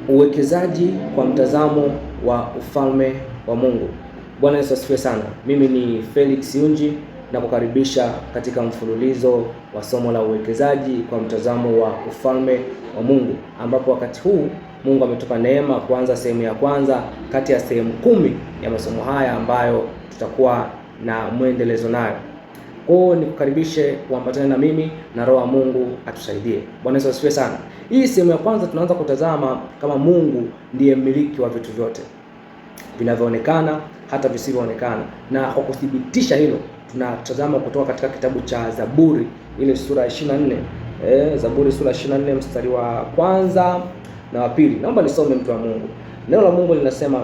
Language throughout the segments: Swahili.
Uwekezaji kwa mtazamo wa ufalme wa Mungu. Bwana Yesu asifiwe sana. Mimi ni Felix Yunji na kukaribisha katika mfululizo wa somo la uwekezaji kwa mtazamo wa ufalme wa Mungu, ambapo wakati huu Mungu ametupa neema kuanza sehemu ya kwanza kati ya sehemu 10 ya masomo haya ambayo tutakuwa na mwendelezo nayo. Kwa hiyo nikukaribishe kuambatana na mimi na Roho wa Mungu atusaidie. Bwana Yesu asifiwe sana. Hii sehemu ya kwanza tunaanza kutazama kama Mungu ndiye mmiliki wa vitu vyote vinavyoonekana hata visivyoonekana, na kwa kuthibitisha hilo tunatazama kutoka katika kitabu cha Zaburi ile sura ya 24. Zaburi sura ya 24 mstari wa kwanza na wa pili. Naomba nisome, mtu wa Mungu. Neno la Mungu linasema,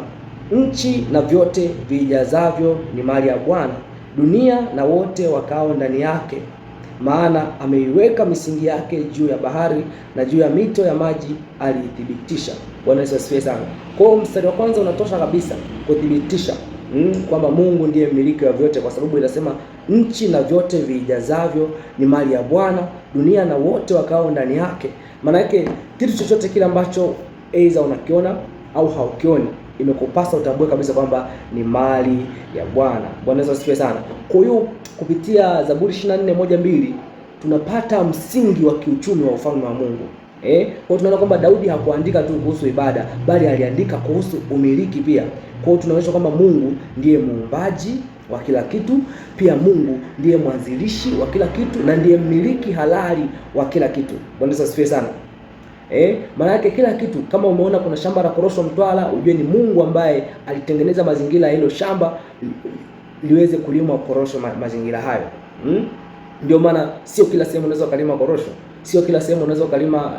nchi na vyote vijazavyo ni mali ya Bwana, dunia na wote wakao ndani yake. Maana ameiweka misingi yake juu ya bahari, na juu ya mito ya maji aliithibitisha. Bwana Yesu asifiwe sana. Kwa hiyo mstari wa kwanza unatosha kabisa kuthibitisha kwamba Mungu ndiye mmiliki wa vyote, kwa sababu inasema nchi na vyote vijazavyo ni mali ya Bwana, dunia na wote wakao ndani yake. Maana yake kitu chochote kile ambacho aidha unakiona au haukioni, imekupasa utambue kabisa kwamba ni mali ya Bwana. Bwana Yesu asifiwe sana. Kwa hiyo kupitia Zaburi 24:1-2 tunapata msingi wa kiuchumi wa ufalme wa Mungu. Kwa tunaona kwamba Daudi hakuandika tu kuhusu ibada, bali aliandika kuhusu umiliki pia. Kwa hiyo tunaonyesha kwamba Mungu ndiye muumbaji wa kila kitu, pia Mungu ndiye mwanzilishi wa kila kitu na ndiye mmiliki halali wa kila kitu. Bwana Yesu asifiwe sana. Maana yake kila kitu, kama umeona kuna shamba la korosho Mtwara, ujue ni Mungu ambaye alitengeneza mazingira ya hilo shamba liweze kulimwa korosho mazingira hayo. Ndio maana sio kila sehemu unaweza kulima korosho, sio kila sehemu unaweza kulima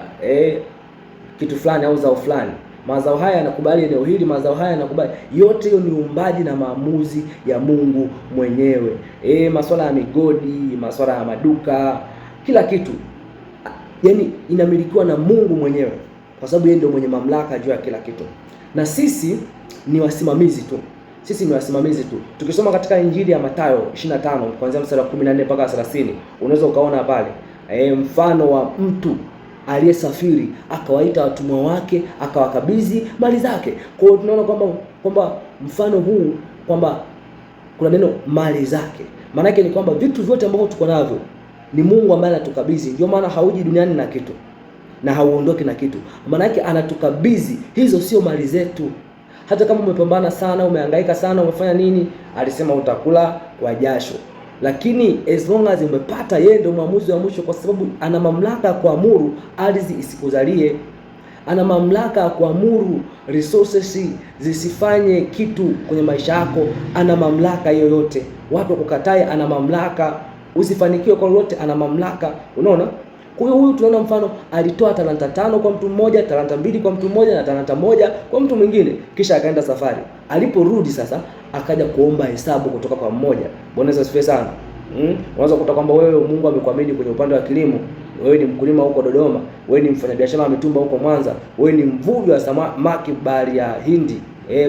kitu fulani au zao fulani. Mazao haya yanakubali eneo hili, mazao haya yanakubali. Yote hiyo ni uumbaji na maamuzi ya Mungu mwenyewe. Masuala ya migodi, masuala ya maduka, kila kitu yani inamilikiwa na Mungu mwenyewe, kwa sababu yeye ndio mwenye mamlaka juu ya kila kitu, na sisi ni wasimamizi tu. Tukisoma katika Injili ya Mathayo 25 kuanzia mstari wa 14 mpaka 30, unaweza ukaona pale mfano wa mtu aliyesafiri akawaita watumwa wake akawakabidhi mali zake. Kwa hiyo tunaona kwamba mfano huu kwamba kuna neno mali zake, maana yake ni kwamba vitu vyote ambavyo tuko navyo ni Mungu ambaye anatukabidhi. Ndio maana hauji duniani na kitu na hauondoki na kitu, maana yake anatukabidhi. Hizo sio mali zetu. Hata kama umepambana sana, umehangaika sana, umefanya nini, alisema utakula kwa jasho, lakini as long as umepata, yeye ndio mwamuzi wa mwisho, kwa sababu ana mamlaka ya kuamuru ardhi isikuzalie, ana mamlaka ya kuamuru resources zisifanye kitu kwenye maisha yako, ana mamlaka hiyo yote. Watu wakukatae, ana mamlaka. Usifanikiwe kwa lolote, ana mamlaka. Unaona? Kwa hiyo huyu tunaona mfano alitoa talanta 5 kwa mtu mmoja, talanta 2 kwa mtu mmoja, na talanta 1 kwa mtu mwingine, kisha akaenda safari. Aliporudi sasa akaja kuomba hesabu kutoka kwa mmoja. Bwana Yesu asifiwe sana. Unaweza kukuta kwamba wewe Mungu amekuamini kwenye upande wa kilimo. Wewe ni mkulima huko Dodoma, wewe ni mfanyabiashara wa mitumba huko Mwanza, wewe ni mvuvi wa samaki bahari ya Hindi,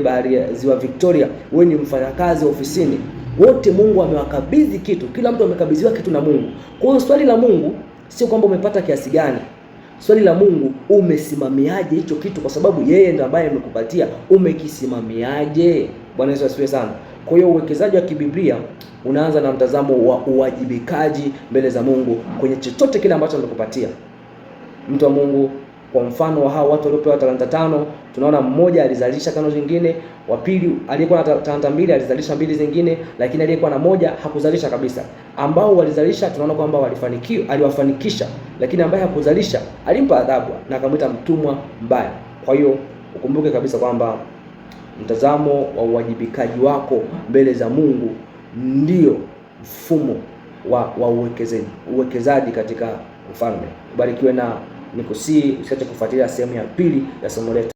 bahari ya Ziwa Victoria, wewe ni mfanyakazi ofisini. Wote Mungu amewakabidhi kitu, kila mtu amekabidhiwa kitu na Mungu. Kwa hiyo swali la Mungu sio kwamba umepata kiasi gani. Swali la Mungu, umesimamiaje hicho kitu, kwa sababu yeye ndiye ambaye amekupatia. Umekisimamiaje? Bwana Yesu asifiwe sana. Kwa hiyo uwekezaji wa kibiblia unaanza na mtazamo wa uwajibikaji mbele za Mungu kwenye chochote kile ambacho amekupatia. Mtu wa Mungu, kwa mfano wa hao watu waliopewa talanta 5, tunaona mmoja alizalisha 5 zingine, wa pili aliyekuwa na talanta 2 alizalisha 2 zingine, lakini aliyekuwa na 1 hakuzalisha kabisa. Ambao walizalisha tunaona kwamba aliwafanikisha, lakini ambaye hakuzalisha alimpa adhabu na akamwita mtumwa mbaya. Kwa hiyo ukumbuke kabisa kwamba mtazamo wa uwajibikaji wako mbele za Mungu ndio mfumo wa uwekezaji katika ufalme. Ubarikiwe na nikusii usiache kufuatilia sehemu ya pili ya somo letu.